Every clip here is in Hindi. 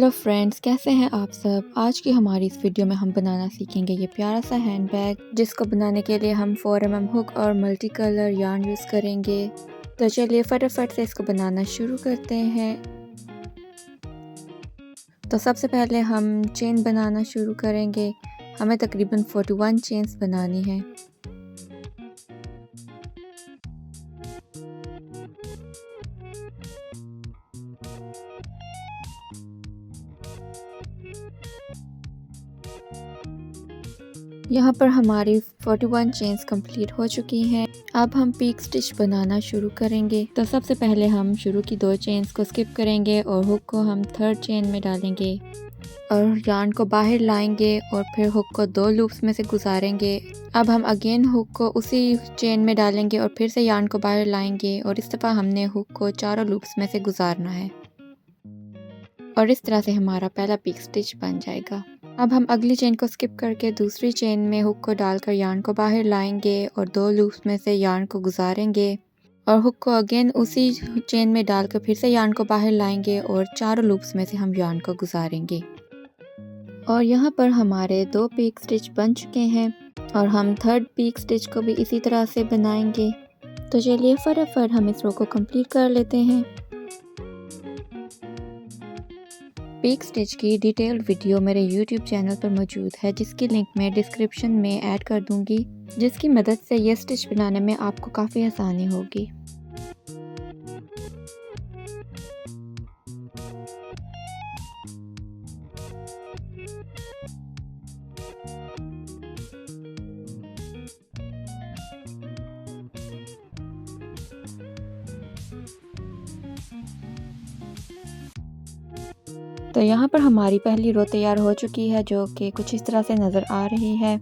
हेलो फ्रेंड्स, कैसे हैं आप सब। आज की हमारी इस वीडियो में हम बनाना सीखेंगे ये प्यारा सा हैंडबैग, जिसको बनाने के लिए हम 4mm हुक और मल्टी कलर यार्न यूज़ करेंगे। तो चलिए फटाफट से इसको बनाना शुरू करते हैं। तो सबसे पहले हम चेन बनाना शुरू करेंगे। हमें तकरीबन 41 चेन्स बनानी है। यहाँ पर हमारी 41 चेन्स कंप्लीट हो चुकी हैं। अब हम पीक स्टिच बनाना शुरू करेंगे। तो सबसे पहले हम शुरू की 2 चेन्स को स्किप करेंगे और हुक को हम 3rd चेन में डालेंगे और यार्न को बाहर लाएंगे और फिर हुक को 2 लूप्स में से गुजारेंगे। अब हम अगेन हुक को उसी चेन में डालेंगे और फिर से यार्न को बाहर लाएंगे और इस दफ़ा हमने हुक को 4 लूप्स में से गुजारना है और इस तरह से हमारा पहला पीक स्टिच बन जाएगा। अब हम अगली चेन को स्किप करके दूसरी चेन में हुक को डालकर यार्न को बाहर लाएंगे और 2 लूप्स में से यार्न को गुजारेंगे और हुक को अगेन उसी चेन में डालकर फिर से यार्न को बाहर लाएंगे और 4 लूप्स में से हम यार्न को गुजारेंगे। और यहाँ पर हमारे 2 पीक स्टिच बन चुके हैं और हम 3rd पीक स्टिच को भी इसी तरह से बनाएंगे। तो चलिए फटाफट हम इस रो को कंप्लीट कर लेते हैं। पीक स्टिच की डिटेल्ड वीडियो मेरे YouTube चैनल पर मौजूद है, जिसकी लिंक मैं डिस्क्रिप्शन में ऐड कर दूंगी, जिसकी मदद से ये स्टिच बनाने में आपको काफ़ी आसानी होगी। तो यहाँ पर हमारी पहली रो तैयार हो चुकी है, जो कि कुछ इस तरह से नज़र आ रही है।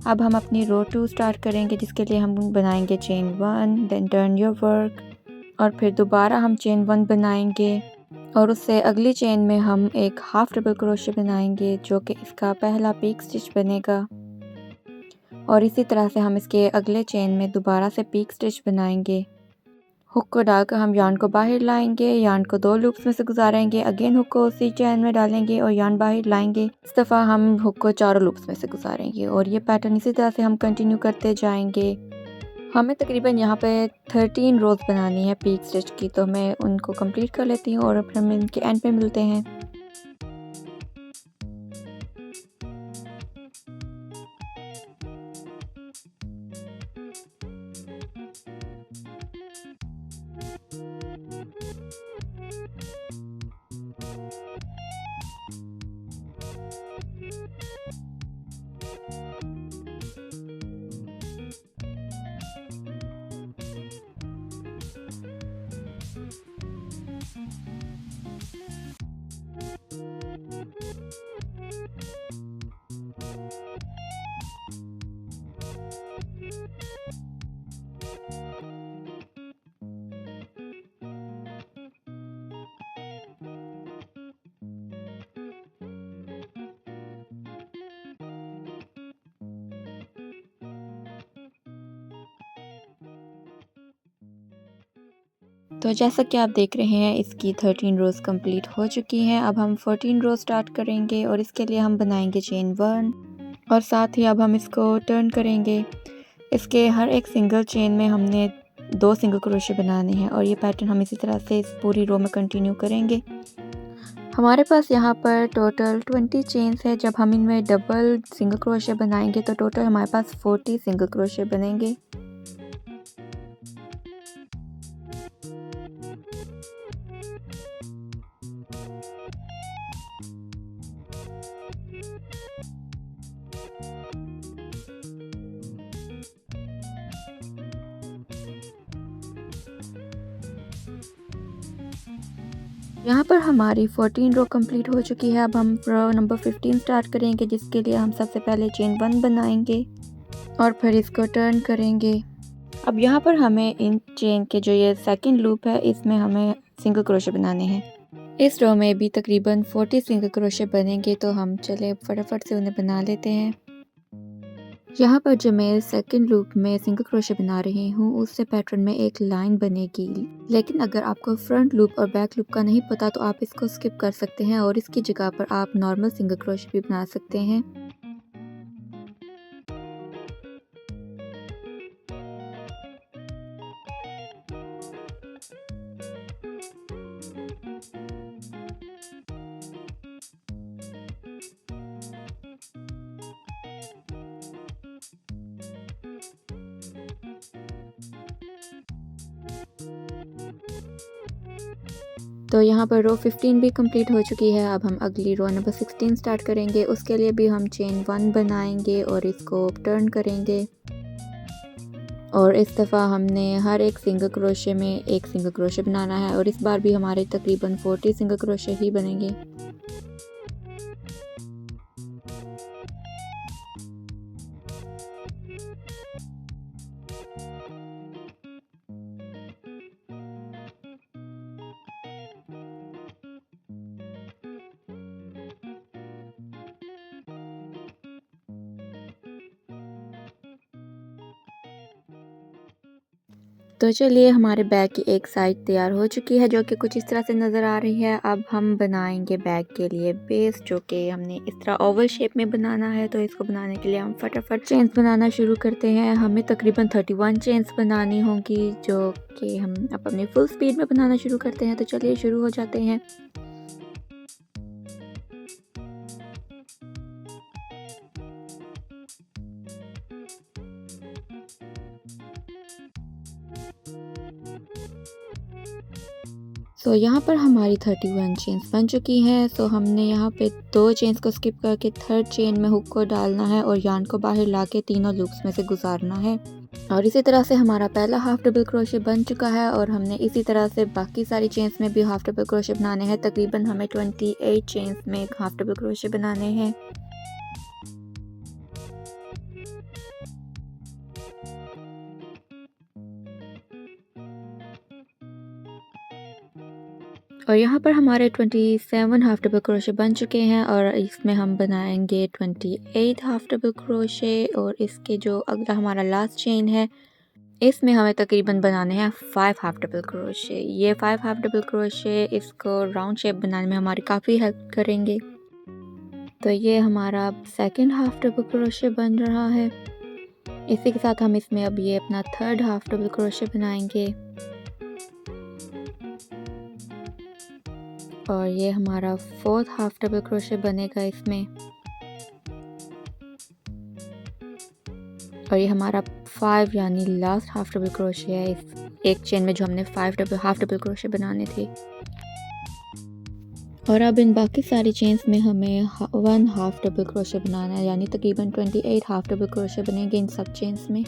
अब हम अपनी रो 2 स्टार्ट करेंगे, जिसके लिए हम बनाएंगे chain 1, then turn your work और फिर दोबारा हम चेन 1 बनाएंगे और उससे अगली चेन में हम एक हाफ डबल क्रोशे बनाएंगे, जो कि इसका पहला पीक स्टिच बनेगा। और इसी तरह से हम इसके अगले चेन में दोबारा से पीक स्टिच बनाएंगे। हुक को डालकर हम यार्न को बाहर लाएंगे, यार्न को 2 लूप्स में से गुजारेंगे, अगेन हुक को उसी चेन में डालेंगे और यार्न बाहर लाएंगे। इस दफ़ा हम हुक को 4 लूप्स में से गुजारेंगे और ये पैटर्न इसी तरह से हम कंटिन्यू करते जाएंगे। हमें तकरीबन यहाँ पे 13 रोज़ बनानी है पीक स्टिच की, तो मैं उनको कंप्लीट कर लेती हूँ और फिर हम इनके एंड पे मिलते हैं। तो जैसा कि आप देख रहे हैं, इसकी 13 रोज़ कंप्लीट हो चुकी हैं। अब हम 14 रोज़ स्टार्ट करेंगे और इसके लिए हम बनाएंगे चेन 1 और साथ ही अब हम इसको टर्न करेंगे। इसके हर एक सिंगल चेन में हमने 2 सिंगल क्रोशे बनाने हैं और ये पैटर्न हम इसी तरह से इस पूरी रो में कंटिन्यू करेंगे। हमारे पास यहाँ पर टोटल 20 चेन्स है। जब हम इनमें डबल सिंगल क्रोशे बनाएंगे तो टोटल हमारे पास 40 सिंगल क्रोशे बनेंगे। यहाँ पर हमारी 14 रो कंप्लीट हो चुकी है। अब हम रो नंबर 15 स्टार्ट करेंगे, जिसके लिए हम सबसे पहले चेन 1 बनाएंगे और फिर इसको टर्न करेंगे। अब यहाँ पर हमें इन चेन के जो ये सेकंड लूप है, इसमें हमें सिंगल क्रोशे बनाने हैं। इस रो में भी तकरीबन 40 सिंगल क्रोशे बनेंगे, तो हम चले फटाफट से उन्हें बना लेते हैं। यहाँ पर जो मैं सेकंड लूप में सिंगल क्रोशे बना रही हूँ उससे पैटर्न में एक लाइन बनेगी। लेकिन अगर आपको फ्रंट लूप और बैक लूप का नहीं पता तो आप इसको स्किप कर सकते हैं और इसकी जगह पर आप नॉर्मल सिंगल क्रोशे भी बना सकते हैं। तो यहाँ पर रो 15 भी कंप्लीट हो चुकी है। अब हम अगली रो नंबर 16 स्टार्ट करेंगे। उसके लिए भी हम चेन 1 बनाएंगे और इसको टर्न करेंगे और इस दफ़ा हमने हर एक सिंगल क्रोशे में एक सिंगल क्रोशे बनाना है और इस बार भी हमारे तकरीबन 40 सिंगल क्रोशे ही बनेंगे। तो चलिए हमारे बैग की एक साइड तैयार हो चुकी है जो कि कुछ इस तरह से नज़र आ रही है। अब हम बनाएंगे बैग के लिए बेस जो कि हमने इस तरह ओवल शेप में बनाना है। तो इसको बनाने के लिए हम फटाफट चेन्स बनाना शुरू करते हैं। हमें तकरीबन 31 चेन्स बनानी होंगी जो कि हम अब अपनी फुल स्पीड में बनाना शुरू करते हैं। तो चलिए शुरू हो जाते हैं। तो यहाँ पर हमारी 31 चेन्स बन चुकी हैं। तो हमने यहाँ पे 2 चेन्स को स्किप करके थर्ड चेन में हुक को डालना है और यार्न को बाहर लाके तीनों लूप्स में से गुजारना है। और इसी तरह से हमारा पहला हाफ डबल क्रोशे बन चुका है और हमने इसी तरह से बाकी सारी चेन्स में भी हाफ डबल क्रोशे बनाने हैं। तकरीबन हमें 28 चेन्स में हाफ डबल क्रोशे बनाने हैं। और यहाँ पर हमारे 27 हाफ डबल क्रोशे बन चुके हैं और इसमें हम बनाएंगे 28 हाफ डबल क्रोशे और इसके जो अगला हमारा लास्ट चेन है इसमें हमें तकरीबन बनाने हैं 5 हाफ डबल क्रोशे। ये 5 हाफ डबल क्रोशे इसको राउंड शेप बनाने में हमारी काफ़ी हेल्प करेंगे। तो ये हमारा सेकंड हाफ डबल क्रोशे बन रहा है। इसी के साथ हम इसमें अब ये अपना थर्ड हाफ डबल क्रोशे बनाएंगे और ये हमारा फोर्थ हाफ डबल क्रोशे बनेगा इसमें और ये हमारा 5 यानी लास्ट हाफ डबल क्रोशे है इस एक चेन में जो हमने 5 हाफ डबल क्रोशे बनाने थे। और अब इन बाकी सारी चेन्स में हमें 1 हाफ डबल क्रोशे बनाना है यानी तकरीबन 28 हाफ डबल क्रोशे बनेंगे इन सब चेन्स में।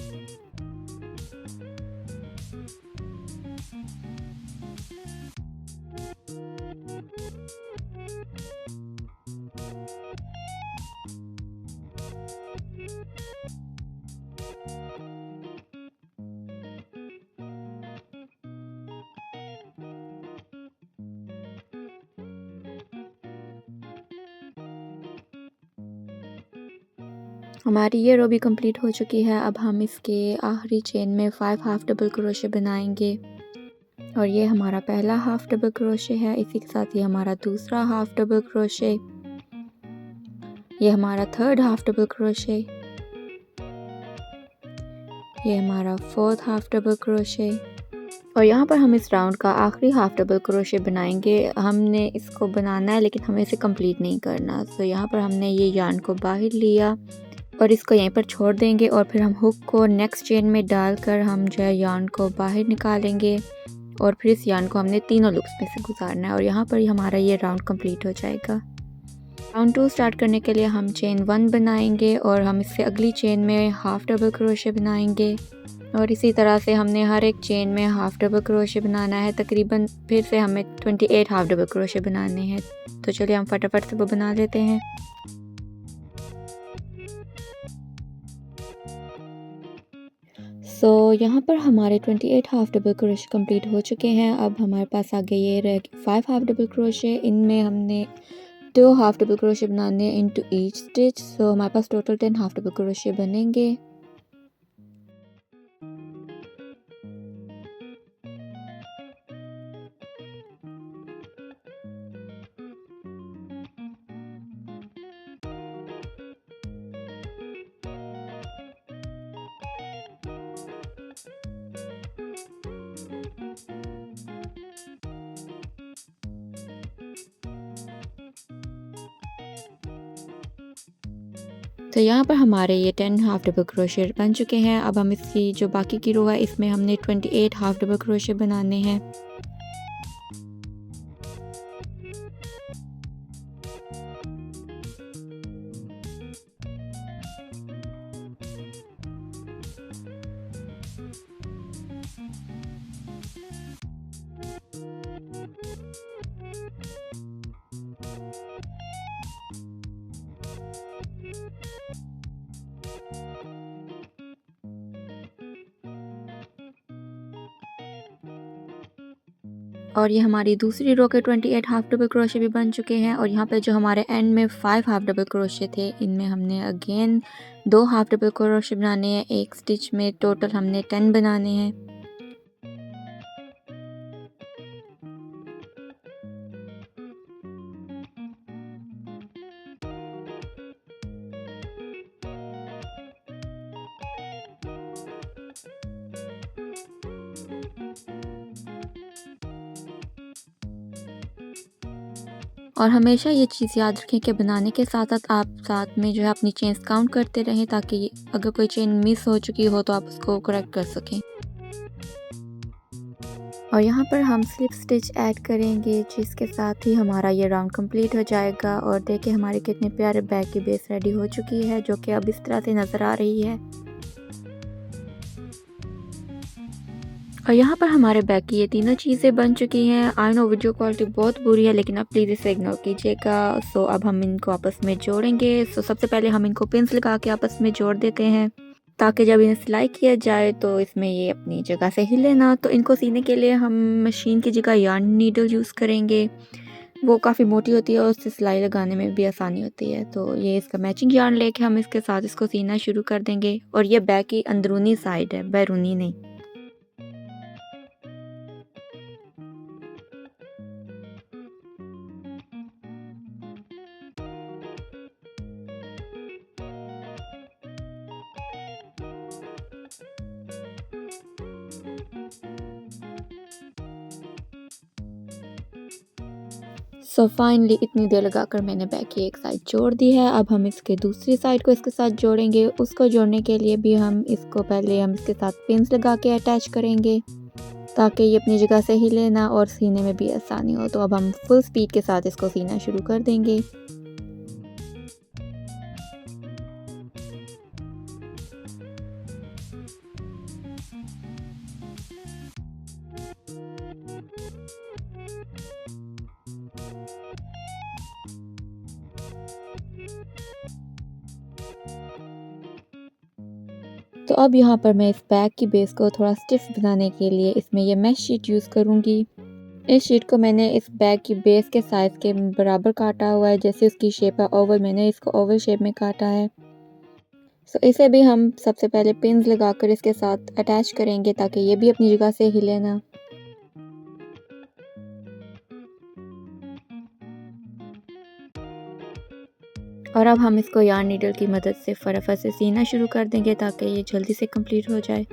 हमारी ये रो भी कंप्लीट हो चुकी है। अब हम इसके आखिरी चेन में 5 हाफ डबल क्रोशे बनाएंगे और ये हमारा पहला हाफ डबल क्रोशे है। इसी के साथ ये हमारा दूसरा हाफ डबल क्रोशे, ये हमारा थर्ड हाफ डबल क्रोशे, ये हमारा फोर्थ हाफ डबल क्रोशे और यहाँ पर हम इस राउंड का आखिरी हाफ डबल क्रोशे बनाएंगे। हमने इसको बनाना है लेकिन हमें इसे कंप्लीट नहीं करना। तो यहाँ पर हमने ये यार्न को बाहर लिया और इसको यहीं पर छोड़ देंगे और फिर हम हुक को नेक्स्ट चेन में डालकर हम जो है यार्न को बाहर निकालेंगे और फिर इस यार्न को हमने तीनों लूप्स में से गुजारना है और यहाँ पर हमारा ये राउंड कंप्लीट हो जाएगा। राउंड 2 स्टार्ट करने के लिए हम चेन 1 बनाएंगे और हम इससे अगली चेन में हाफ डबल क्रोशे बनाएंगे और इसी तरह से हमने हर एक चेन में हाफ डबल क्रोशे बनाना है। तकरीबन फिर से हमें 28 हाफ डबल क्रोशे बनाने हैं। तो चलिए हम फटाफट से वो बना लेते हैं। यहाँ पर हमारे 28 हाफ डबल क्रोशे कंप्लीट हो चुके हैं। अब हमारे पास आगे ये रह 5 हाफ डबल क्रोशे, इनमें हमने 2 हाफ डबल क्रोशे बनाने इनटू ईच स्टिच। हमारे पास टोटल 10 हाफ डबल क्रोशे बनेंगे तो यहाँ पर हमारे ये 10 हाफ डबल क्रोशे बन चुके हैं। अब हम इसकी जो बाकी की रो है इसमें हमने 28 हाफ डबल क्रोशे बनाने हैं। और ये हमारी दूसरी रो के 28 हाफ डबल क्रोशे भी बन चुके हैं। और यहाँ पे जो हमारे एंड में 5 हाफ डबल क्रोशे थे इनमें हमने अगेन 2 हाफ डबल क्रोशे बनाने हैं। एक स्टिच में टोटल हमने 10 बनाने हैं। और हमेशा ये चीज़ याद रखें कि बनाने के साथ साथ आप साथ में जो है अपनी चेन्स काउंट करते रहें, ताकि अगर कोई चेन मिस हो चुकी हो तो आप उसको करेक्ट कर सकें। और यहाँ पर हम स्लिप स्टिच ऐड करेंगे, जिसके साथ ही हमारा ये राउंड कंप्लीट हो जाएगा। और देखिए हमारे कितने प्यारे बैग की बेस रेडी हो चुकी है, जो कि अब इस तरह से नज़र आ रही है। और यहाँ पर हमारे बैग की ये तीनों चीज़ें बन चुकी हैं। आई नो वीडियो क्वालिटी बहुत बुरी है, लेकिन आप प्लीज़ इसे इग्नोर कीजिएगा। सो अब हम इनको आपस में जोड़ेंगे। सो सबसे पहले हम इनको पिन्स लगा के आपस में जोड़ देते हैं, ताकि जब इन्हें सिलाई किया जाए तो इसमें ये अपनी जगह से हिले ना। तो इनको सीने के लिए हम मशीन की जगह यार्न नीडल यूज़ करेंगे। वो काफ़ी मोटी होती है और उससे सिलाई लगाने में भी आसानी होती है। तो ये इसका मैचिंग यार्न लेके हम इसके साथ इसको सीना शुरू कर देंगे। और ये बैग की अंदरूनी साइड है, बैरूनी नहीं। सो फाइनली इतनी देर लगाकर मैंने बैग की एक साइड जोड़ दी है। अब हम इसके दूसरी साइड को इसके साथ जोड़ेंगे। उसको जोड़ने के लिए भी हम इसके साथ पिन्स लगा के अटैच करेंगे, ताकि ये अपनी जगह से हिले ना और सीने में भी आसानी हो। तो अब हम फुल स्पीड के साथ इसको सीना शुरू कर देंगे। तो अब यहाँ पर मैं इस बैग की बेस को थोड़ा स्टिफ बनाने के लिए इसमें ये मैश शीट यूज़ करूँगी। इस शीट को मैंने इस बैग की बेस के साइज़ के बराबर काटा हुआ है। जैसे उसकी शेप है ओवल, मैंने इसको ओवल शेप में काटा है। सो इसे भी हम सबसे पहले पिन्स लगाकर इसके साथ अटैच करेंगे, ताकि ये भी अपनी जगह से हिले ना। और अब हम इसको यार्न नीडल की मदद से फटाफट से सीना शुरू कर देंगे, ताकि ये जल्दी से कंप्लीट हो जाए।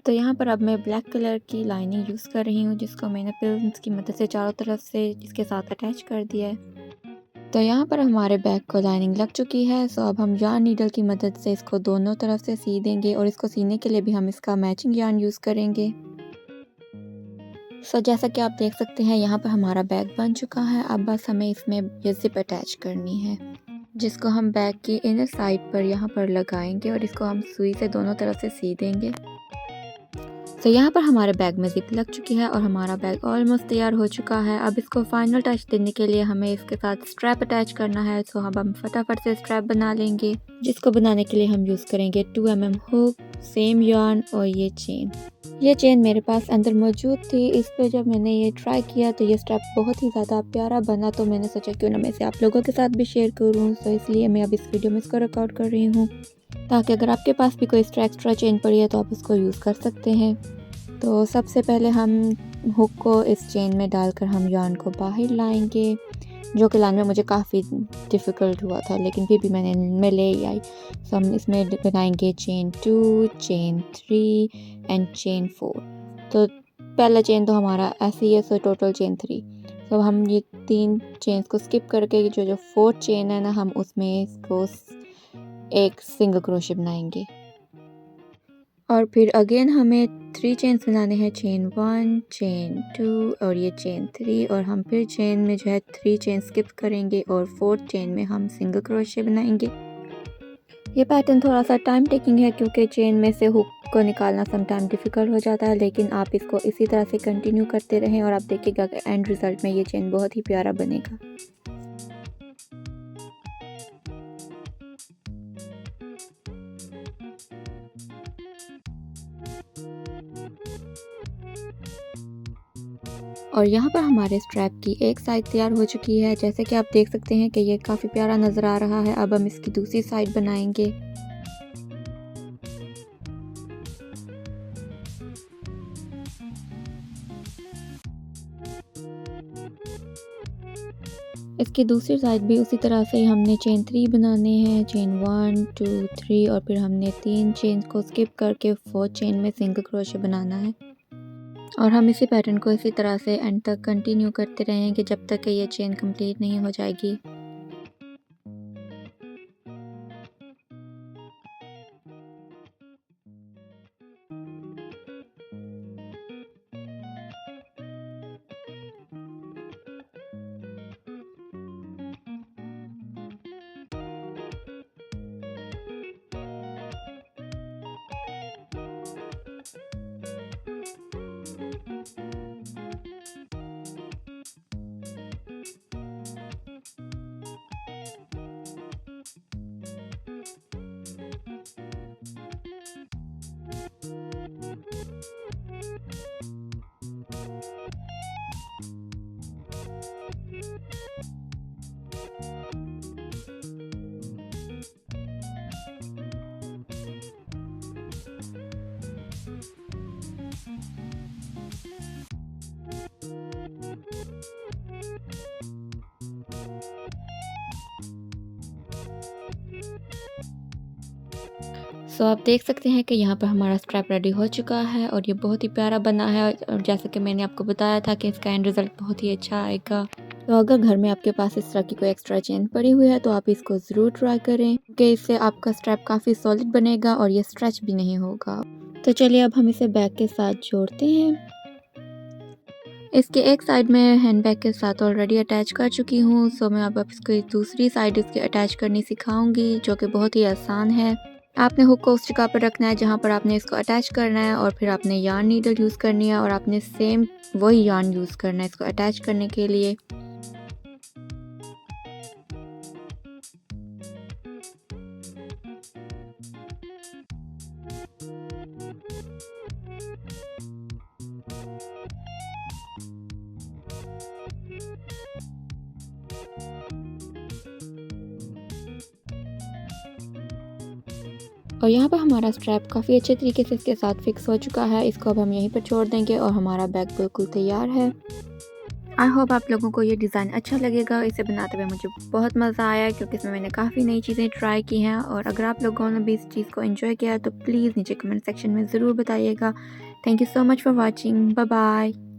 तो यहाँ पर अब मैं ब्लैक कलर की लाइनिंग यूज़ कर रही हूँ, जिसको मैंने पिन्स की मदद से चारों तरफ से इसके साथ अटैच कर दिया है। तो यहाँ पर हमारे बैग को लाइनिंग लग चुकी है। सो अब हम यार्न नीडल की मदद से इसको दोनों तरफ से सी देंगे, और इसको सीने के लिए भी हम इसका मैचिंग यार्न यूज़ करेंगे। सो जैसा कि आप देख सकते हैं यहाँ पर हमारा बैग बन चुका है। अब बस हमें इसमें ये ज़िप अटैच करनी है, जिसको हम बैग की इनर साइड पर यहाँ पर लगाएंगे, और इसको हम सुई से दोनों तरफ से सी देंगे। तो यहाँ पर हमारे बैग में ज़िप लग चुकी है और हमारा बैग ऑलमोस्ट तैयार हो चुका है। अब इसको फाइनल टच देने के लिए हमें इसके साथ स्ट्रैप अटैच करना है। तो हम फटाफट से स्ट्रैप बना लेंगे, जिसको बनाने के लिए हम यूज़ करेंगे 2 mm हुक, सेम यार्न और ये चेन। ये चेन मेरे पास अंदर मौजूद थी। इस पर जब मैंने ये ट्राई किया तो ये स्ट्रैप बहुत ही ज़्यादा प्यारा बना, तो मैंने सोचा क्यों ना मैं इसे आप लोगों के साथ भी शेयर करूँ। तो इसलिए मैं अब इस वीडियो में इसको रिकॉर्ड कर रही हूँ, ताकि अगर आपके पास भी कोई एक्स्ट्रा चेन पड़ी है तो आप उसको यूज़ कर सकते हैं। तो सबसे पहले हम हुक को इस चेन में डालकर हम यार्न को बाहर लाएंगे, जो कि लाने में मुझे काफ़ी डिफ़िकल्ट हुआ था, लेकिन फिर भी मैं ले आई। तो हम इसमें बनाएंगे चेन 2, चेन 3 एंड चेन 4। तो पहला चेन तो हमारा ऐसे ही है, सो टोटल चेन 3। तो हम ये 3 चेन्स को स्किप करके जो 4th चेन है ना, हम उसमें इसको एक सिंगल क्रोशे बनाएंगे। और फिर अगेन हमें 3 चेन्स बनाने हैं, चेन 1, चेन 2 और ये चेन 3। और हम फिर चेन में जो है 3 चेन स्किप करेंगे और 4th चेन में हम सिंगल क्रोशे बनाएंगे। ये पैटर्न थोड़ा सा टाइम टेकिंग है, क्योंकि चेन में से हुक को निकालना सम टाइम डिफ़िकल्ट हो जाता है, लेकिन आप इसको इसी तरह से कंटिन्यू करते रहें और आप देखिएगा कि एंड रिज़ल्ट में ये चेन बहुत ही प्यारा बनेगा। और यहाँ पर हमारे स्ट्रैप की एक साइड तैयार हो चुकी है। जैसे कि आप देख सकते हैं कि ये काफ़ी प्यारा नज़र आ रहा है। अब हम इसकी दूसरी साइड बनाएंगे। इसकी दूसरी साइड भी उसी तरह से हमने चेन 3 बनाने हैं, चेन 1, 2, 3 और फिर हमने 3 चेन को स्किप करके 4th चेन में सिंगल क्रोशे बनाना है। और हम इसी पैटर्न को इसी तरह से एंड तक कंटिन्यू करते रहेंगे जब तक कि ये चेन कंप्लीट नहीं हो जाएगी। सो आप देख सकते हैं कि यहाँ पर हमारा स्ट्रैप रेडी हो चुका है और ये बहुत ही प्यारा बना है। और जैसे कि मैंने आपको बताया था कि इसका एंड रिज़ल्ट बहुत ही अच्छा आएगा। तो अगर घर में आपके पास इस तरह की कोई एक्स्ट्रा चेन पड़ी हुई है तो आप इसको ज़रूर ट्राई करें, क्योंकि इससे आपका स्ट्रैप काफ़ी सॉलिड बनेगा और ये स्ट्रेच भी नहीं होगा। तो चलिए अब हम इसे बैग के साथ जोड़ते हैं। इसके एक साइड में हैंड बैग के साथ ऑलरेडी अटैच कर चुकी हूँ। सो मैं अब इसको दूसरी साइड इसके अटैच करनी सिखाऊंगी, जो कि बहुत ही आसान है। आपने हुक को उस जगह पर रखना है जहाँ पर आपने इसको अटैच करना है और फिर आपने यार्न नीडल यूज़ करनी है और आपने सेम वही यार्न यूज़ करना है इसको अटैच करने के लिए। और यहाँ पर हमारा स्ट्रैप काफ़ी अच्छे तरीके से इसके साथ फिक्स हो चुका है। इसको अब हम यहीं पर छोड़ देंगे और हमारा बैग बिल्कुल तैयार है। आई होप आप लोगों को ये डिज़ाइन अच्छा लगेगा। इसे बनाते हुए मुझे बहुत मज़ा आया, क्योंकि इसमें मैंने काफ़ी नई चीज़ें ट्राई की हैं। और अगर आप लोगों ने भी इस चीज़ को एंजॉय किया तो प्लीज़ नीचे कमेंट सेक्शन में ज़रूर बताइएगा। Thank you so much for watching. Bye bye.